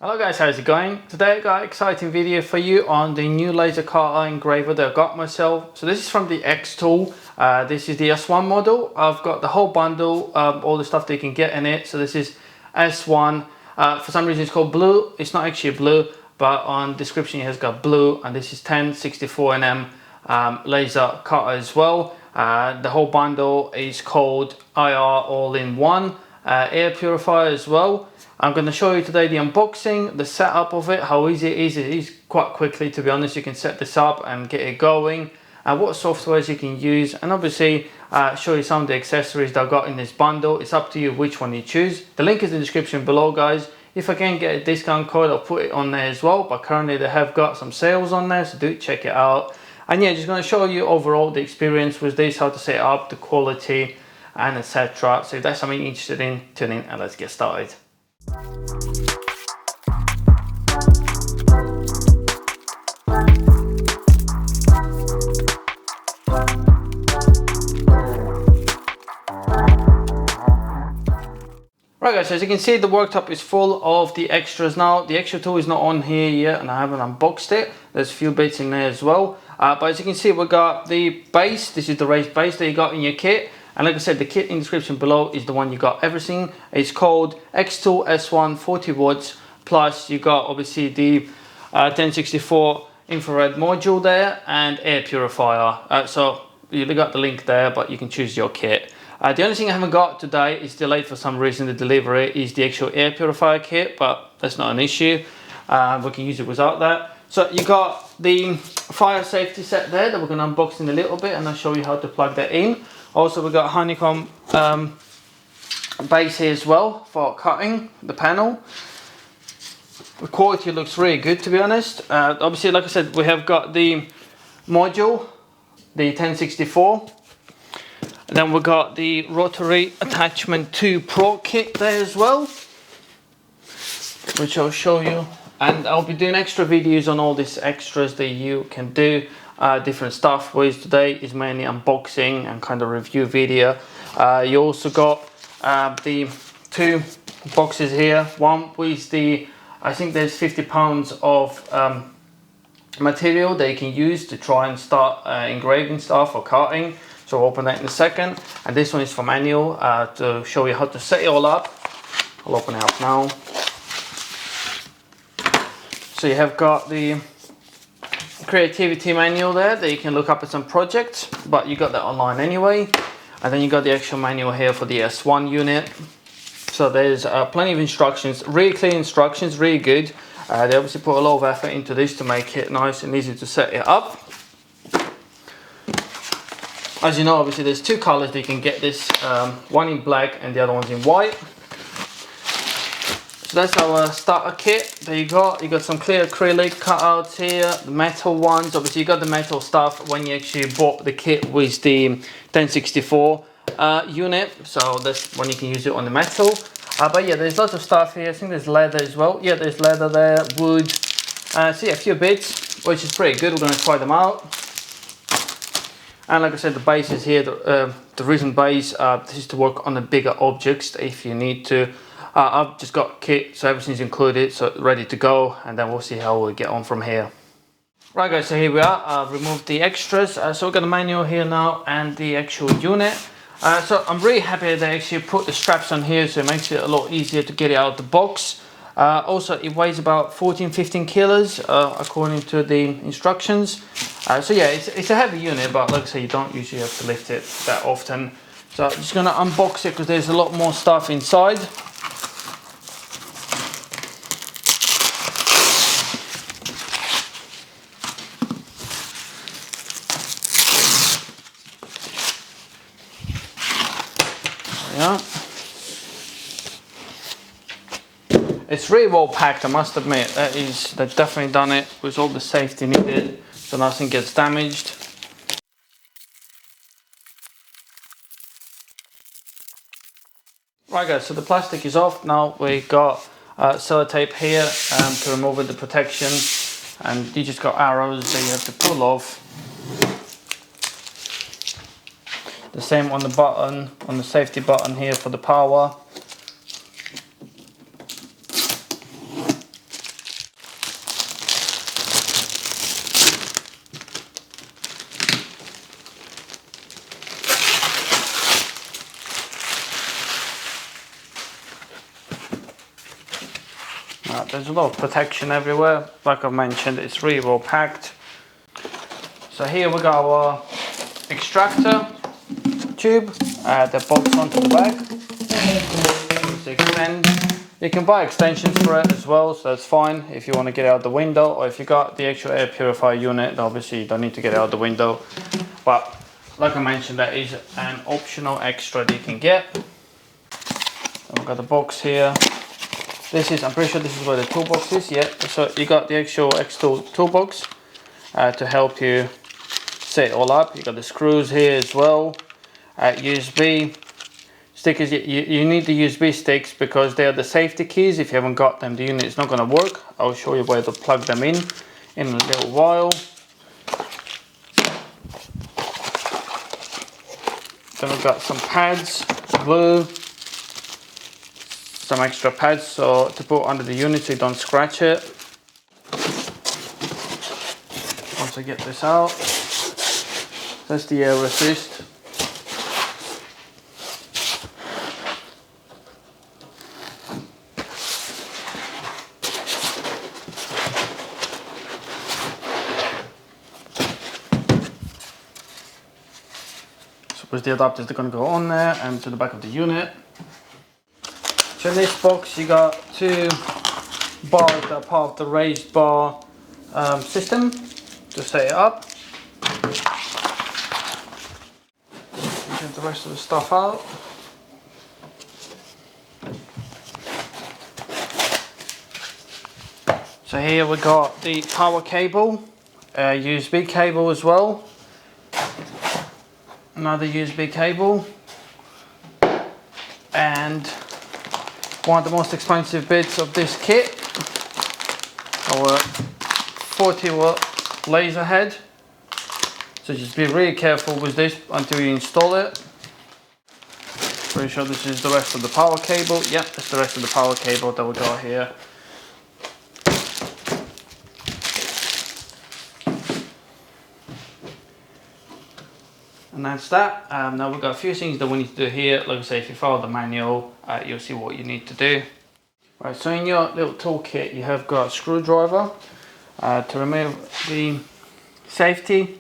Hello guys, how's it going? Today I got an exciting video for you on the new laser cutter engraver that I got myself. So this is from the Xtool. This is the S1 model. I've got the whole bundle, all the stuff that you can get in it. So this is S1. For some reason it's called blue. It's not actually blue, but on description it has got blue, and this is 1064 nm laser cutter as well. The whole bundle is called IR all-in-one air purifier as well. I'm going to show you today the unboxing, the setup of it, how easy it is. It is quite quickly, to be honest. You can set this up and get it going, what softwares you can use, and obviously show you some of the accessories that I've got in this bundle. It's up to you which one you choose. The link is in the description below, guys. If I can get a discount code, I'll put it on there as well, but currently they have got some sales on there, so do check it out. And yeah, just going to show you overall the experience with this, how to set it up, the quality, and etc. So if that's something you're interested in, tune in and let's get started. Right guys, so as you can see, the worktop is full of the extras now. The extra tool is not on here yet and I haven't unboxed it. There's a few bits in there as well. But as you can see, we've got the base. This is the raised base that you got in your kit. And like I said, the kit in the description below is the one you got everything. It's called Xtool S1 40 watts. Plus you got obviously the 1064 infrared module there and air purifier. So you got the link there, but you can choose your kit. The only thing I haven't got today is delayed for some reason. The delivery is the actual air purifier kit, but that's not an issue. We can use it without that. So you got the fire safety set there that we're going to unbox in a little bit, and I'll show you how to plug that in. Also, we've got honeycomb base here as well for cutting the panel. The quality looks really good, to be honest. Obviously, like I said, we have got the module, the 1064. And then we've got the rotary attachment 2 Pro kit there as well, which I'll show you. And I'll be doing extra videos on all these extras that you can do different stuff with. Today is mainly unboxing and kind of review video. You also got the 2 boxes here. One with the, I think there's 50 pounds of material that you can use to try and start engraving stuff or cutting. So I'll open that in a second. And this one is for manual to show you how to set it all up. I'll open it up now. So you have got the creativity manual there that you can look up at some projects, but you got that online anyway. And then you got the actual manual here for the S1 unit. So there's plenty of instructions, really clear instructions, really good. They obviously put a lot of effort into this to make it nice and easy to set it up. As you know, obviously there's 2 colors that you can get this, one in black and the other one's in white. So that's our starter kit that you got. You got some clear acrylic cutouts here, the metal ones. Obviously you got the metal stuff when you actually bought the kit with the 1064 unit. So that's when you can use it on the metal. But yeah, there's lots of stuff here. I think there's leather as well. Yeah, there's leather there, wood. So yeah, a few bits, which is pretty good. We're going to try them out. And like I said, the base is here, the resin base. This is to work on the bigger objects if you need to. I've just got kit, so everything's included, so ready to go, and then we'll see how we get on from here. Right guys, so here we are. I've removed the extras. So we've got the manual here now and the actual unit. So I'm really happy they actually put the straps on here, so it makes it a lot easier to get it out of the box. Also, it weighs about 14-15 kilos according to the instructions. So yeah, it's a heavy unit, but like I say, you don't usually have to lift it that often. So I'm just going to unbox it because there's a lot more stuff inside. Yeah. It's really well packed, I must admit. They've definitely done it with all the safety needed, so nothing gets damaged. Right guys, so the plastic is off. Now we got sellotape here to remove the protection, and you just got arrows that you have to pull off. The same on the button, on the safety button here for the power. There's a lot of protection everywhere. Like I mentioned, it's really well packed. So here we got our extractor tube, that bolts onto the back. You can buy extensions for it as well, so that's fine if you want to get it out the window, or if you got the actual air purifier unit, obviously you don't need to get it out the window. But like I mentioned, that is an optional extra that you can get. I've got the box here. This is, I'm pretty sure this is where the toolbox is. Yeah, so you got the actual Xtool toolbox to help you set it all up. You got the screws here as well. USB stickers. You need the USB sticks because they are the safety keys. If you haven't got them, the unit is not going to work. I'll show you where to plug them in a little while. Then we've got some pads, glue, some extra pads so to put under the unit so you don't scratch it. Once I get this out, that's the air assist. With the adapters, they're going to go on there and to the back of the unit. So in this box you got two bars that are part of the raised bar system to set it up. Get the rest of the stuff out. So here we got the power cable, USB cable as well. Another USB cable, and one of the most expensive bits of this kit, our 40-watt laser head. So just be really careful with this until you install it. Pretty sure this is the rest of the power cable. Yep, that's the rest of the power cable that we got here. And that's that. Now we've got a few things that we need to do here. Like I say, if you follow the manual, you'll see what you need to do. Right, so in your little toolkit, you have got a screwdriver to remove the safety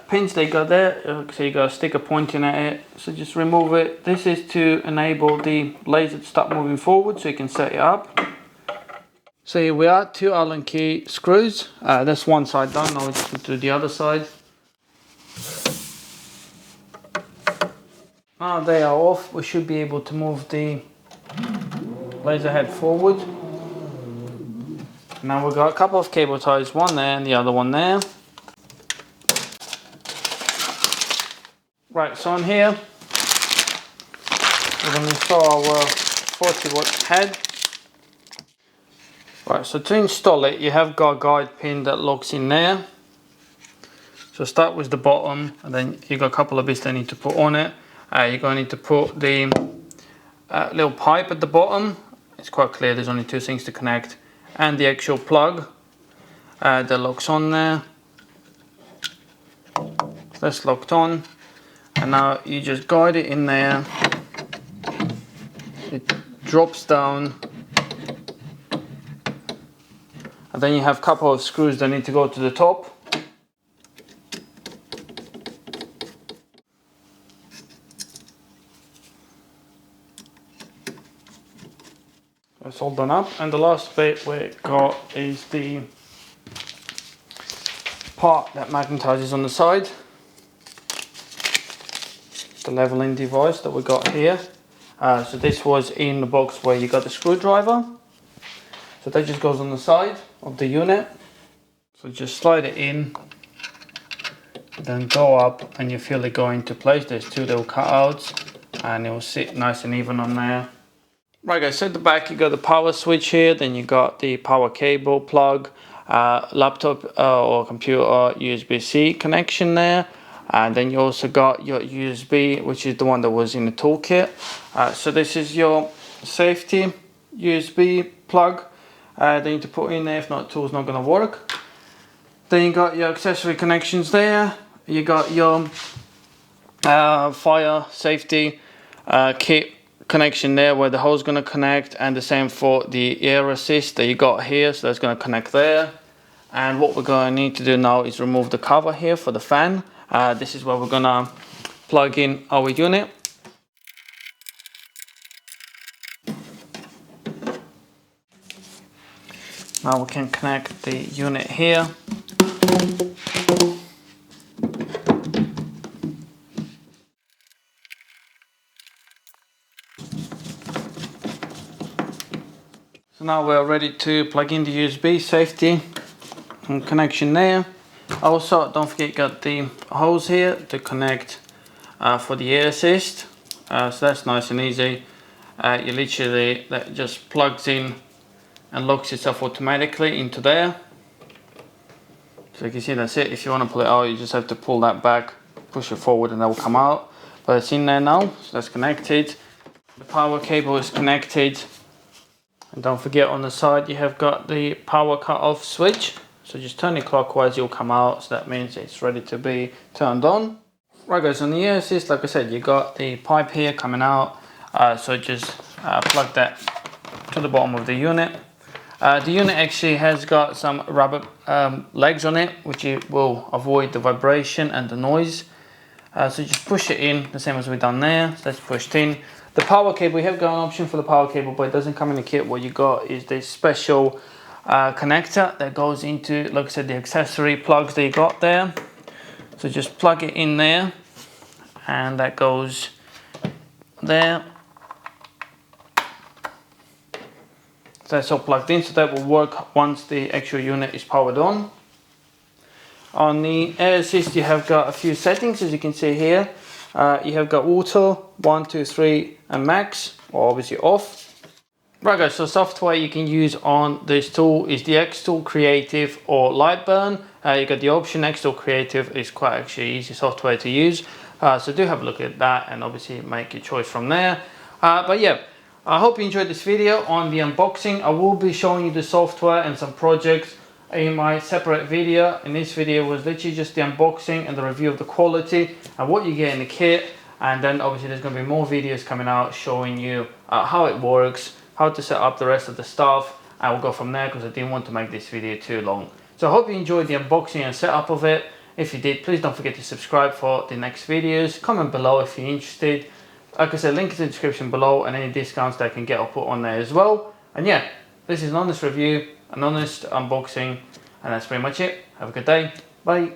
pins they got there. So you got a sticker pointing at it. So just remove it. This is to enable the laser to start moving forward, so you can set it up. So here we are, 2 Allen key screws. That's one side done. Now we just do the other side. Now they are off, we should be able to move the laser head forward. Now we've got a couple of cable ties, one there and the other one there. Right, so on here, we're going to install our 40-watt head. Right, so to install it, you have got a guide pin that locks in there. So start with the bottom, and then you've got a couple of bits that need to put on it. You're going to need to put the little pipe at the bottom. It's quite clear, there's only 2 things to connect. And the actual plug that locks on there. That's locked on. And now you just guide it in there. It drops down. And then you have a couple of screws that need to go to the top. It's all done up, and the last bit we got is the part that magnetizes on the side, the leveling device that we got here. So this was in the box where you got the screwdriver, so that just goes on the side of the unit. So just slide it in, then go up, and you feel it go into place. There's 2 little cutouts, and it will sit nice and even on there. Right guys, so at the back you got the power switch here, then you got the power cable plug, laptop or computer USB-C connection there, and then you also got your USB, which is the one that was in the toolkit. So this is your safety USB plug that you need to put in there, if not the tool's not going to work. Then you got your accessory connections there, you got your fire safety kit connection there where the hose is going to connect, and the same for the air assist that you got here, so that's going to connect there. And what we're going to need to do now is remove the cover here for the fan. This is where we're going to plug in our unit. Now we can connect the unit here. So now we're ready to plug in the USB safety and connection there. Also, don't forget you got the hose here to connect for the air assist. So that's nice and easy. You literally, that just plugs in and locks itself automatically into there. So you can see that's it. If you want to pull it out, you just have to pull that back, push it forward, and that will come out. But it's in there now, so that's connected. The power cable is connected. And don't forget, on the side you have got the power cut off switch. So just turn it clockwise, you'll come out. So that means it's ready to be turned on. Right guys, on the air assist, like I said, you got the pipe here coming out. So just plug that to the bottom of the unit. The unit actually has got some rubber legs on it, which will avoid the vibration and the noise. So just push it in, the same as we've done there. So that's pushed in. The power cable, we have got an option for the power cable, but it doesn't come in the kit. What you got is this special connector that goes into, like I said, the accessory plugs that you got there. So just plug it in there, and that goes there. So that's all plugged in, so that will work once the actual unit is powered on. On the air assist, you have got a few settings, as you can see here. You have got auto, 1, 2, 3, and max, or obviously off. Right guys, so software you can use on this tool is the Xtool Creative or Lightburn. You got the option. Xtool Creative is quite actually easy software to use. So do have a look at that and obviously make your choice from there. But yeah, I hope you enjoyed this video on the unboxing. I will be showing you the software and some projects in my separate video. In this video was literally just the unboxing and the review of the quality and what you get in the kit. And then obviously there's going to be more videos coming out showing you how it works, how to set up the rest of the stuff. I will go from there because I didn't want to make this video too long. So I hope you enjoyed the unboxing and setup of it. If you did, please don't forget to subscribe for the next videos. Comment below if you're interested. Like I said, link is in the description below, and any discounts that I can get I'll put on there as well. And yeah, this is an honest review, an honest unboxing, and that's pretty much it. Have a good day. Bye.